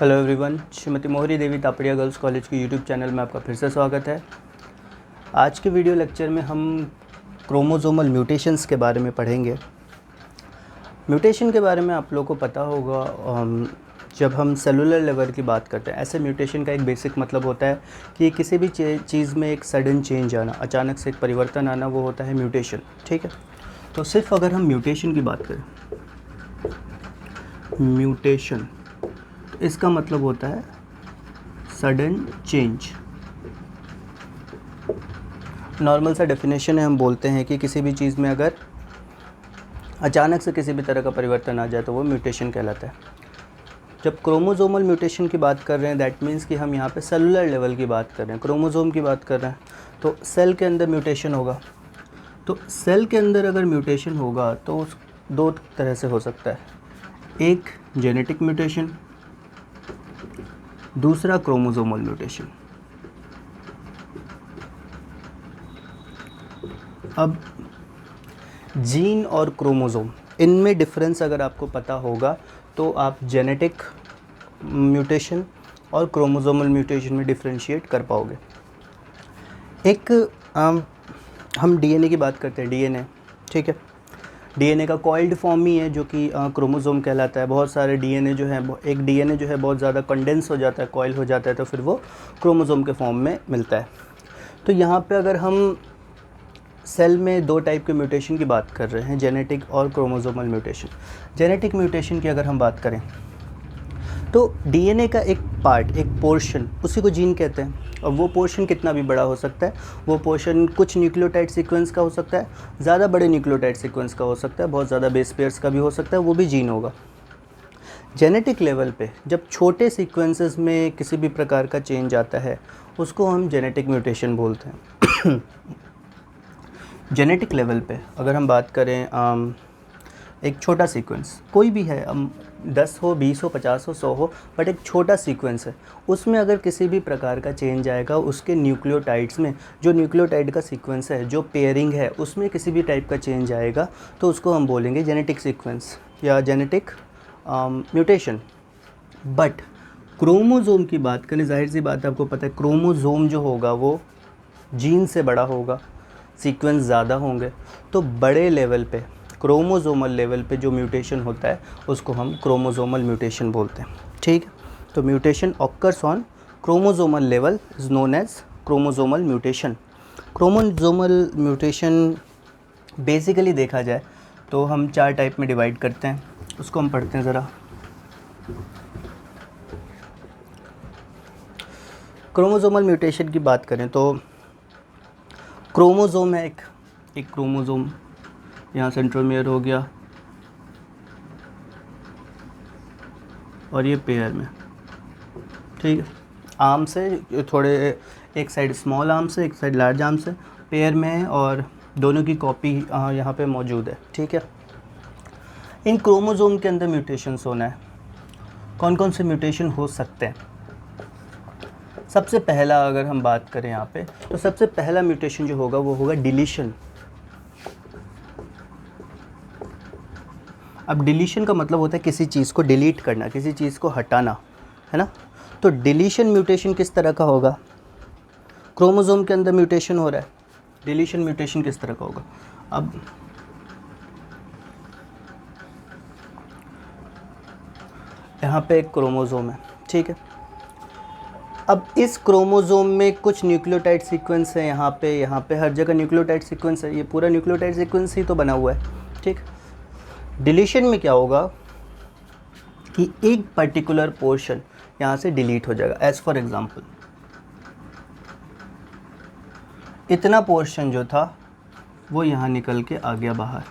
Hello everyone, Shrimati मोहरी देवी Tapadia girls college के YouTube channel में आपका फिर से स्वागत है। आज के वीडियो लेक्चर में हम क्रोमोसोमल म्यूटेशंस के बारे में पढ़ेंगे। म्यूटेशन के बारे में आप लोगों को पता होगा, जब हम सेलुलर लेवल की बात करते हैं, ऐसे म्यूटेशन का एक बेसिक मतलब होता है कि किसी भी चीज़ में एक सडन चेंज आना, अचानक से एक परिवर्तन आना, वो होता है म्यूटेशन। ठीक है, तो सिर्फ अगर हम म्यूटेशन की बात करें, म्यूटेशन इसका मतलब होता है सडन चेंज। नॉर्मल सा डेफिनेशन है, हम बोलते हैं कि किसी भी चीज़ में अगर अचानक से किसी भी तरह का परिवर्तन आ जाए तो वो म्यूटेशन कहलाता है। जब क्रोमोसोमल म्यूटेशन की बात कर रहे हैं, दैट मीन्स कि हम यहाँ पे सेलुलर लेवल की बात कर रहे हैं, क्रोमोसोम की बात कर रहे हैं, तो सेल के अंदर म्यूटेशन होगा। तो सेल के अंदर अगर म्यूटेशन होगा तो उस दो तरह से हो सकता है, एक जेनेटिक म्यूटेशन, दूसरा क्रोमोसोमल म्यूटेशन। अब जीन और क्रोमोसोम, इनमें डिफरेंस अगर आपको पता होगा तो आप जेनेटिक म्यूटेशन और क्रोमोसोमल म्यूटेशन में डिफरेंशिएट कर पाओगे। एक हम डीएनए की बात करते हैं, डीएनए, ठीक है। डीएनए का कॉइल्ड फॉर्म ही है जो कि क्रोमोसोम कहलाता है। बहुत सारे डीएनए जो है, एक डीएनए जो है बहुत ज़्यादा कंडेंस हो जाता है, कॉइल हो जाता है, तो फिर वो क्रोमोसोम के फॉर्म में मिलता है। तो यहाँ पे अगर हम सेल में दो टाइप के म्यूटेशन की बात कर रहे हैं, जेनेटिक और क्रोमोसोमल म्यूटेशन। जेनेटिक म्यूटेशन की अगर हम बात करें तो डीएनए का एक पार्ट, एक पोर्शन, उसी को जीन कहते हैं। और वो पोर्शन कितना भी बड़ा हो सकता है, वो पोर्शन कुछ न्यूक्लियोटाइड सीक्वेंस का हो सकता है, ज़्यादा बड़े न्यूक्लियोटाइड सीक्वेंस का हो सकता है, बहुत ज़्यादा बेस पेयर्स का भी हो सकता है, वो भी जीन होगा। जेनेटिक लेवल पे जब छोटे सीक्वेंसेस में किसी भी प्रकार का चेंज आता है, उसको हम जेनेटिक म्यूटेशन बोलते हैं। जेनेटिक लेवल पे अगर हम बात करें, एक छोटा सीक्वेंस कोई भी है, 10 हो, 20 हो, 50 हो, 100 हो, बट एक छोटा सीक्वेंस है, उसमें अगर किसी भी प्रकार का चेंज आएगा, उसके न्यूक्लियोटाइड्स में, जो न्यूक्लियोटाइड का सीक्वेंस है, जो पेयरिंग है, उसमें किसी भी टाइप का चेंज आएगा, तो उसको हम बोलेंगे जेनेटिक सीक्वेंस या जेनेटिक म्यूटेशन। बट क्रोमोसोम की बात करें, जाहिर सी बात है, आपको पता है क्रोमोसोम जो होगा वो जीन से बड़ा होगा, सीक्वेंस ज़्यादा होंगे, तो बड़े लेवल पे, क्रोमोसोमल लेवल पे जो म्यूटेशन होता है उसको हम क्रोमोसोमल म्यूटेशन बोलते हैं। ठीक है, तो mutation occurs on chromosomal level is known as chromosomal mutation. Chromosomal mutation basically देखा जाए तो हम 4 टाइप में डिवाइड करते हैं, उसको हम पढ़ते हैं ज़रा। क्रोमोसोमल म्यूटेशन की बात करें तो क्रोमोसोम है, एक क्रोमोसोम, यहाँ सेंट्रोमियर हो गया और ये पेयर में, ठीक है, आर्म से थोड़े, एक साइड स्मॉल आर्म से, एक साइड लार्ज आर्म से, पेयर में है और दोनों की कॉपी यहाँ पे मौजूद है। ठीक है, इन क्रोमोसोम के अंदर म्यूटेशंस होना है। कौन कौन से म्यूटेशन हो सकते हैं? सबसे पहला अगर हम बात करें यहाँ पे, तो सबसे पहला म्यूटेशन जो होगा वो होगा डिलीशन। अब डिलीशन का मतलब होता है किसी चीज़ को डिलीट करना, किसी चीज़ को हटाना, है ना। तो डिलीशन म्यूटेशन किस तरह का होगा? क्रोमोसोम के अंदर म्यूटेशन हो रहा है, डिलीशन म्यूटेशन किस तरह का होगा? अब यहाँ पे एक क्रोमोसोम है, ठीक है। अब इस क्रोमोसोम में कुछ न्यूक्लियोटाइड सीक्वेंस है, यहाँ पे हर जगह न्यूक्लियोटाइड सीक्वेंस है, ये पूरा न्यूक्लियोटाइड सीक्वेंस ही तो बना हुआ है, ठीक। डिलीशन में क्या होगा कि एक पर्टिकुलर पोर्शन यहाँ से डिलीट हो जाएगा। एज फॉर एग्जांपल, इतना पोर्शन जो था वो यहाँ निकल के आ गया बाहर,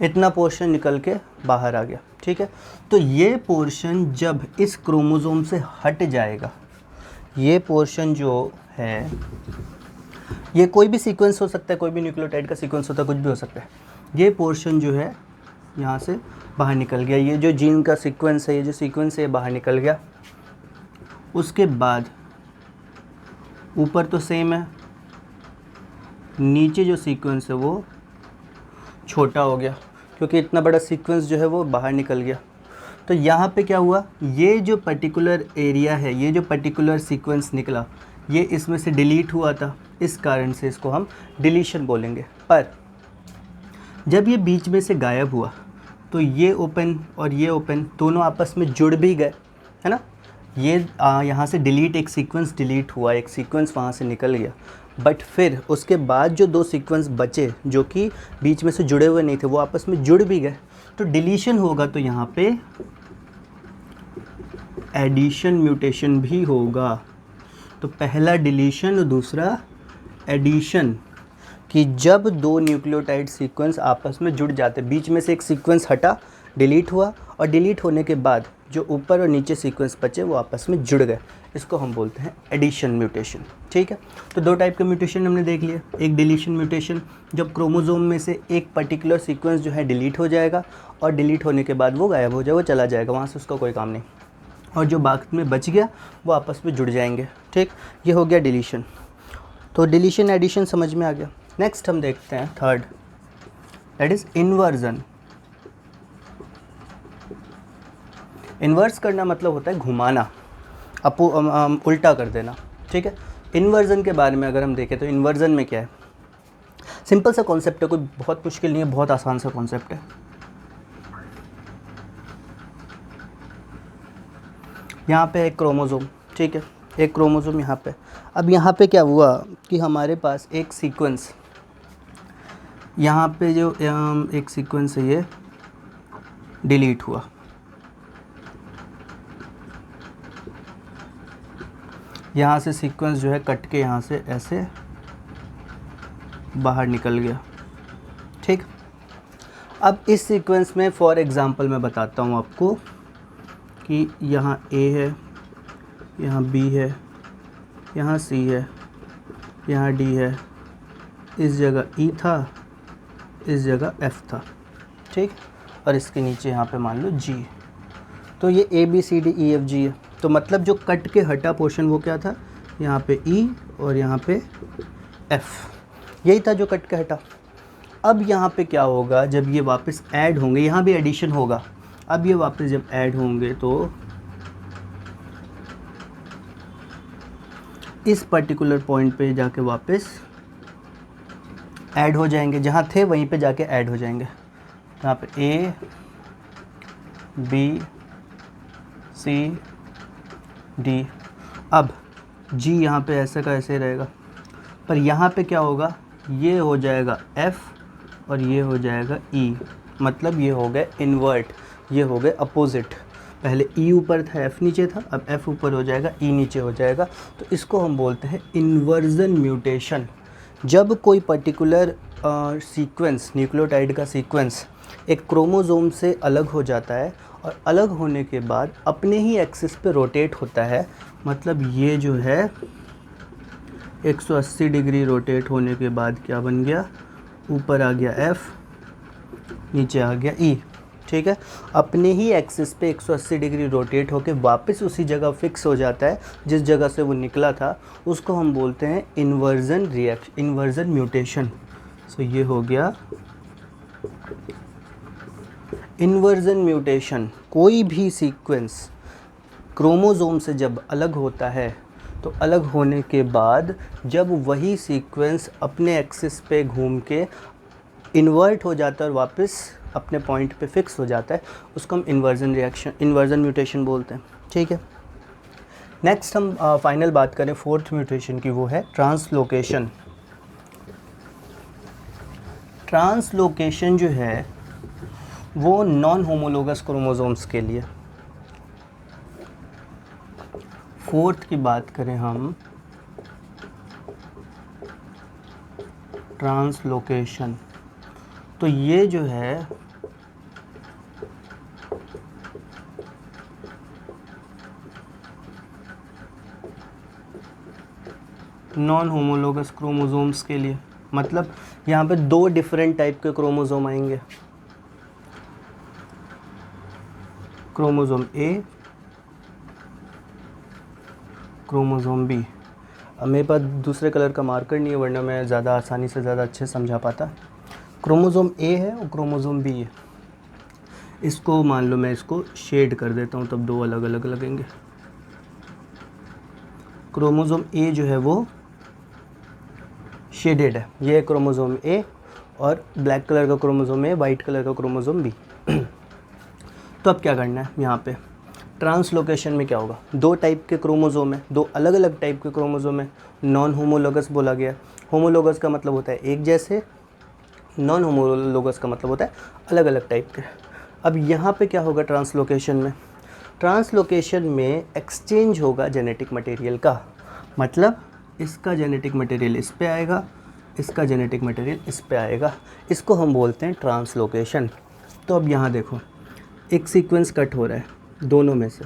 इतना पोर्शन निकल के बाहर आ गया, ठीक है। तो ये पोर्शन जब इस क्रोमोसोम से हट जाएगा, ये पोर्शन जो है, ये कोई भी सीक्वेंस हो सकता है, कोई भी न्यूक्लियोटाइड का सीक्वेंस होता है, कुछ भी हो सकता है। ये पोर्शन जो है यहाँ से बाहर निकल गया, ये जो जीन का सीक्वेंस है, ये जो सीक्वेंस है बाहर निकल गया। उसके बाद ऊपर तो सेम है, नीचे जो सीक्वेंस है वो छोटा हो गया, क्योंकि इतना बड़ा सीक्वेंस जो है वो बाहर निकल गया। तो यहाँ पे क्या हुआ, ये जो पर्टिकुलर एरिया है, ये जो पर्टिकुलर सीक्वेंस निकला, ये इसमें से डिलीट हुआ था, इस कारण से इसको हम डिलीशन बोलेंगे। पर जब ये बीच में से गायब हुआ तो ये ओपन और ये ओपन दोनों आपस में जुड़ भी गए, है ना। ये यहाँ से डिलीट, एक सीक्वेंस डिलीट हुआ, एक सीक्वेंस वहाँ से निकल गया, बट फिर उसके बाद जो दो सीक्वेंस बचे जो कि बीच में से जुड़े हुए नहीं थे, वो आपस में जुड़ भी गए, तो डिलीशन होगा, तो यहाँ पे एडिशन म्यूटेशन भी होगा। तो पहला डिलीशन और दूसरा एडिशन, कि जब दो न्यूक्लियोटाइड सीक्वेंस आपस में जुड़ जाते, बीच में से एक सीक्वेंस हटा, डिलीट हुआ, और डिलीट होने के बाद जो ऊपर और नीचे सीक्वेंस बचे वो आपस में जुड़ गए, इसको हम बोलते हैं एडिशन म्यूटेशन। ठीक है, तो दो टाइप के म्यूटेशन हमने देख लिए। एक डिलीशन म्यूटेशन, जब क्रोमोसोम में से एक पर्टिकुलर सीक्वेंस जो है डिलीट हो जाएगा, और डिलीट होने के बाद वो गायब हो जाएगा, वो चला जाएगा, वहाँ से उसका कोई काम नहीं, और जो बाकी में बच गया वो आपस में जुड़ जाएंगे। ठीक, ये हो गया डिलीशन। तो डिलीशन एडिशन समझ में आ गया। नेक्स्ट हम देखते हैं third, that is inversion. Inverse करना मतलब होता है घुमाना, उल्टा कर देना। ठीक है, इन्वर्जन के बारे में अगर हम देखें तो इन्वर्जन में क्या है, सिंपल सा कॉन्सेप्ट है, कोई बहुत मुश्किल नहीं है, बहुत आसान सा कॉन्सेप्ट है। यहाँ पे एक क्रोमोसोम, ठीक है, एक क्रोमोसोम यहाँ पे। अब यहाँ पे क्या हुआ कि हमारे पास एक सीक्वेंस, यहाँ पे जो एक सीक्वेंस है ये डिलीट हुआ, यहाँ से सीक्वेंस जो है कट के यहाँ से ऐसे बाहर निकल गया। ठीक, अब इस सीक्वेंस में फॉर एग्ज़ाम्पल मैं बताता हूँ आपको कि यहाँ A है, यहाँ B है, यहाँ C है, यहाँ D है, इस जगह E था, इस जगह F था। ठीक, और इसके नीचे यहाँ पे मान लो G। तो ये A B C D E F G है। तो मतलब जो कट के हटा पोर्शन वो क्या था, यहाँ पे E और यहाँ पे F, यही था जो कट के हटा। अब यहाँ पे क्या होगा, जब ये वापस ऐड होंगे, यहाँ भी एडिशन होगा, अब ये वापस जब ऐड होंगे तो इस पर्टिकुलर पॉइंट पे जाके वापस ऐड हो जाएंगे, जहाँ थे वहीं पे जाके ऐड हो जाएंगे। यहाँ पे A B C D, अब G यहाँ पे ऐसे का ऐसे रहेगा, पर यहाँ पे क्या होगा, ये हो जाएगा F और ये हो जाएगा E, मतलब ये हो गए इन्वर्ट, ये हो गए अपोजिट। पहले E ऊपर था, F नीचे था, अब F ऊपर हो जाएगा, E नीचे हो जाएगा। तो इसको हम बोलते हैं इन्वर्जन म्यूटेशन। जब कोई पर्टिकुलर सीक्वेंस, न्यूक्लियोटाइड का सीक्वेंस एक क्रोमोसोम से अलग हो जाता है, और अलग होने के बाद अपने ही एक्सिस पे रोटेट होता है, मतलब ये जो है 180 डिग्री रोटेट होने के बाद क्या बन गया, ऊपर आ गया F, नीचे आ गया E। ठीक है, अपने ही एक्सिस पे 180 डिग्री रोटेट होके वापस उसी जगह फिक्स हो जाता है जिस जगह से वो निकला था, उसको हम बोलते हैं इन्वर्जन रिएक्शन, इन्वर्जन म्यूटेशन। सो ये हो गया इन्वर्जन म्यूटेशन। कोई भी सीक्वेंस क्रोमोसोम से जब अलग होता है, तो अलग होने के बाद जब वही सीक्वेंस अपने एक्सिस पे घूम के इन्वर्ट हो जाता है और वापस अपने पॉइंट पे फिक्स हो जाता है, उसको हम इन्वर्जन रिएक्शन, इन्वर्जन म्यूटेशन बोलते हैं। ठीक है, नेक्स्ट हम फाइनल बात करें फोर्थ म्यूटेशन की, वो है ट्रांसलोकेशन। ट्रांसलोकेशन जो है वो नॉन होमोलोगस क्रोमोसोम्स के लिए। फोर्थ की बात करें हम, ट्रांसलोकेशन, तो ये जो है नॉन होमोलोगस क्रोमोसोम्स के लिए, मतलब यहाँ पे दो डिफरेंट टाइप के क्रोमोसोम आएंगे, क्रोमोसोम A, क्रोमोसोम B। अब मेरे पास दूसरे कलर का मार्कर नहीं है, वरना मैं ज़्यादा आसानी से ज़्यादा अच्छे समझा पाता। क्रोमोसोम A है और क्रोमोसोम B है। इसको मान लो मैं इसको शेड कर देता हूँ, तब दो अलग अलग लगेंगे। क्रोमोसोम ए जो है वो शेडेड है, ये है क्रोमोसोम ए, और ब्लैक कलर का क्रोमोसोम ए, वाइट कलर का क्रोमोसोम बी। तो अब क्या करना है यहाँ पे, ट्रांसलोकेशन में क्या होगा, दो टाइप के क्रोमोसोम है, दो अलग अलग टाइप के क्रोमोसोम है, नॉन होमोलोगस बोला गया। होमोलोगस का मतलब होता है एक जैसे, नॉन होमोलोगस का मतलब होता है अलग अलग टाइप के। अब यहाँ पे क्या होगा ट्रांसलोकेशन में, ट्रांसलोकेशन में एक्सचेंज होगा जेनेटिक मटेरियल का, मतलब इसका जेनेटिक मटेरियल इस पे आएगा, इसका जेनेटिक मटेरियल इस पे आएगा, इसको हम बोलते हैं ट्रांसलोकेशन। तो अब यहाँ देखो एक सीक्वेंस कट हो रहा है दोनों में से,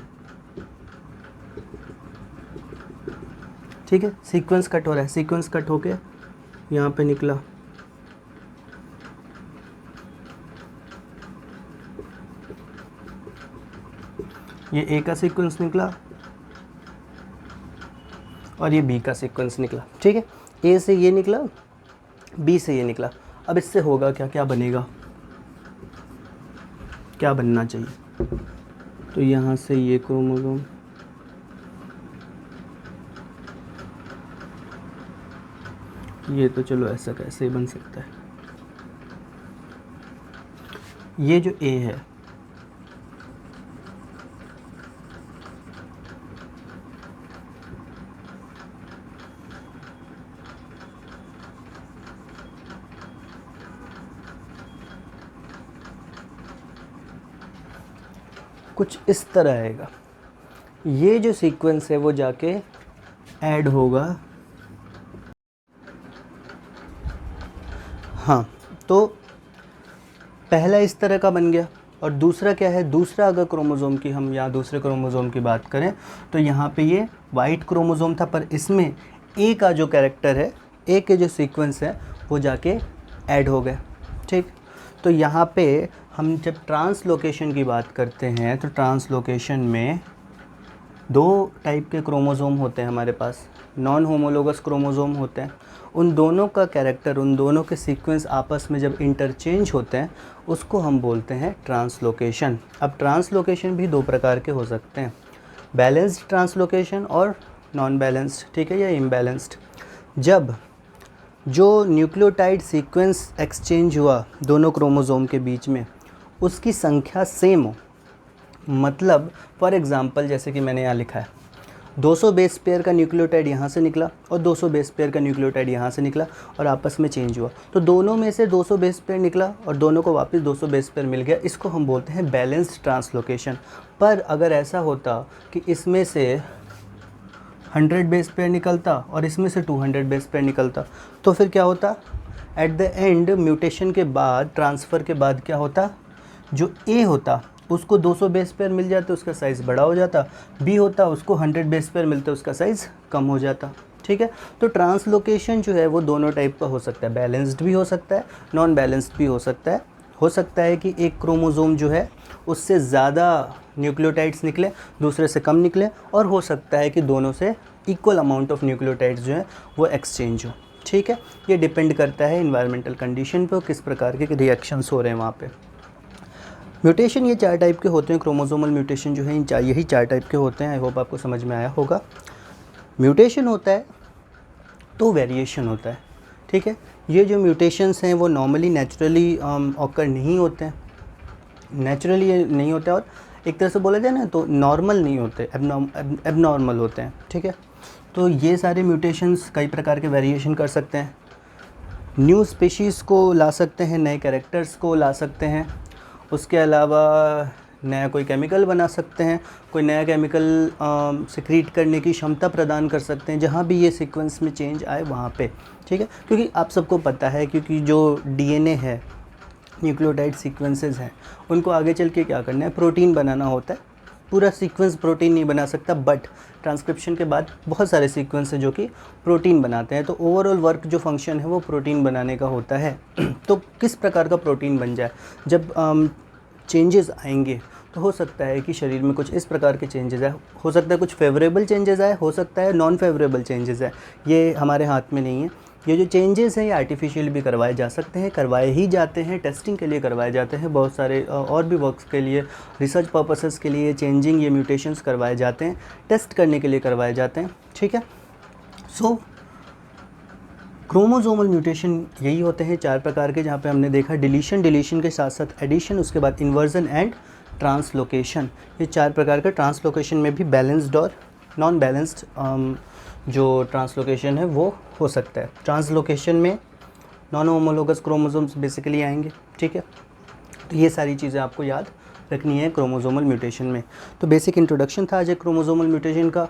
ठीक है, सीक्वेंस कट हो रहा है, सीक्वेंस कट होके यहाँ पे निकला, ये ए का सीक्वेंस निकला और ये बी का सीक्वेंस निकला, ठीक है, ए से ये निकला, बी से ये निकला। अब इससे होगा क्या, क्या बनेगा, क्या बनना चाहिए, तो यहाँ से ये क्रोमोसोम, ये तो चलो ऐसा कैसे बन सकता है, ये जो ए है कुछ इस तरह आएगा, ये जो सीक्वेंस है वो जाके ऐड होगा, हाँ, तो पहला इस तरह का बन गया, और दूसरा क्या है, दूसरा अगर क्रोमोसोम की हम यहाँ दूसरे क्रोमोसोम की बात करें तो यहाँ पे ये वाइट क्रोमोसोम था, पर इसमें ए का जो कैरेक्टर है, ए के जो सीक्वेंस है वो जाके ऐड हो गए, ठीक। तो यहाँ पे हम जब ट्रांसलोकेशन की बात करते हैं तो ट्रांसलोकेशन में दो टाइप के क्रोमोसोम होते हैं हमारे पास, नॉन होमोलोगस क्रोमोसोम होते हैं, उन दोनों का कैरेक्टर, उन दोनों के सीक्वेंस आपस में जब इंटरचेंज होते हैं उसको हम बोलते हैं ट्रांसलोकेशन। अब ट्रांसलोकेशन भी दो प्रकार के हो सकते हैं, बैलेंस्ड ट्रांसलोकेशन और नॉन बैलेंस्ड, ठीक है, या इम्बैलेंस्ड। जब जो न्यूक्लियोटाइड सीक्वेंस एक्सचेंज हुआ दोनों क्रोमोसोम के बीच में उसकी संख्या सेम हो, मतलब फॉर एग्ज़ाम्पल जैसे कि मैंने यहाँ लिखा है 200 बेस पेयर का न्यूक्लियोटाइड यहाँ से निकला और 200 बेस पेयर का न्यूक्लियोटाइड यहाँ से निकला और आपस में चेंज हुआ, तो दोनों में से 200 बेस पेयर निकला और दोनों को वापस 200 बेस पेयर मिल गया, इसको हम बोलते हैं बैलेंस्ड ट्रांसलोकेशन। पर अगर ऐसा होता कि इसमें से 100 बेस पेयर निकलता और इसमें से 200 बेस पेयर निकलता, तो फिर क्या होता, एट द एंड म्यूटेशन के बाद, ट्रांसफ़र के बाद क्या होता, जो ए होता उसको 200 बेस पेयर मिल जाते, उसका साइज़ बड़ा हो जाता, बी होता उसको 100 बेस पेयर मिलते, उसका साइज़ कम हो जाता, ठीक है। तो ट्रांसलोकेशन जो है वो दोनों टाइप का हो सकता है, बैलेंस्ड भी हो सकता है, नॉन बैलेंस्ड भी हो सकता है। हो सकता है कि एक क्रोमोसोम जो है उससे ज़्यादा न्यूक्लियोटाइड्स निकले, दूसरे से कम निकले, और हो सकता है कि दोनों से इक्वल अमाउंट ऑफ न्यूक्लियोटाइड्स जो है वो एक्सचेंज हो, ठीक है। ये डिपेंड करता है इन्वायरमेंटल कंडीशन पे, किस प्रकार के रिएक्शंस हो रहे हैं वहाँ पे। म्यूटेशन ये 4 टाइप के होते हैं, क्रोमोसोमल म्यूटेशन जो है यही 4 टाइप के होते हैं। आई होप आपको समझ में आया होगा। म्यूटेशन होता है तो वेरिएशन होता है, ठीक है। ये जो म्यूटेशंस हैं वो नॉर्मली नेचुरली ऑकर नहीं होते हैं, नेचुरली ये नहीं होते, और एक तरह से बोला जाए ना तो नॉर्मल नहीं होते, एबनॉर्मल होते हैं, ठीक है। तो ये सारे म्यूटेशंस कई प्रकार के वेरिएशन कर सकते हैं, न्यू स्पीशीज़ को ला सकते हैं, नए कैरेक्टर्स को ला सकते हैं, उसके अलावा नया कोई केमिकल बना सकते हैं, कोई नया केमिकल सिक्रीट करने की क्षमता प्रदान कर सकते हैं जहाँ भी ये सीक्वेंस में चेंज आए वहाँ पे, ठीक है। क्योंकि आप सबको पता है, क्योंकि जो डीएनए है, न्यूक्लियोटाइड सीक्वेंसेस हैं, उनको आगे चल के क्या करना है, प्रोटीन बनाना होता है। पूरा सीक्वेंस प्रोटीन नहीं बना सकता, बट ट्रांसक्रिप्शन के बाद बहुत सारे सीक्वेंस हैं जो कि प्रोटीन बनाते हैं। तो ओवरऑल वर्क जो फंक्शन है वो प्रोटीन बनाने का होता है। तो किस प्रकार का प्रोटीन बन जाए, जब चेंजेस आएंगे तो हो सकता है कि शरीर में कुछ इस प्रकार के चेंजेस आए, हो सकता है कुछ फेवरेबल चेंजेस आए, हो सकता है नॉन फेवरेबल चेंजेस आए, ये हमारे हाथ में नहीं है। ये जो चेंजेस हैं ये आर्टिफिशियल भी करवाए जा सकते हैं, करवाए ही जाते हैं, टेस्टिंग के लिए करवाए जाते हैं, बहुत सारे और भी वर्क्स के लिए, रिसर्च पर्पसेस के लिए चेंजिंग ये म्यूटेशंस करवाए जाते हैं, टेस्ट करने के लिए करवाए जाते हैं, ठीक है। सो क्रोमोसोमल म्यूटेशन यही होते हैं 4 प्रकार के, जहाँ पे हमने देखा डिलीशन के साथ साथ एडिशन, उसके बाद इन्वर्जन एंड ट्रांसलोकेशन। ये 4 प्रकार के, ट्रांसलोकेशन में भी बैलेंस्ड और नॉन बैलेंस्ड जो ट्रांसलोकेशन है वो हो सकता है। ट्रांसलोकेशन में नॉन होमोलोगस क्रोमोसोम्स बेसिकली आएंगे, ठीक है। तो ये सारी चीज़ें आपको याद रखनी है क्रोमोसोमल म्यूटेशन में। तो बेसिक इंट्रोडक्शन था आज एक क्रोमोसोमल म्यूटेशन का,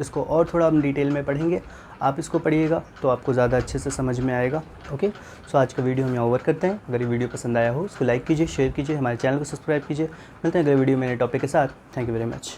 इसको और थोड़ा हम डिटेल में पढ़ेंगे, आप इसको पढ़िएगा तो आपको ज़्यादा अच्छे से समझ में आएगा। ओके, सो आज का वीडियो हम यहाँ ओवर करते हैं। अगर ये वीडियो पसंद आया हो इसको लाइक कीजिए, शेयर कीजिए, हमारे चैनल को सब्सक्राइब कीजिए। मिलते हैं अगले वीडियो में नए टॉपिक के साथ। Thank you very much.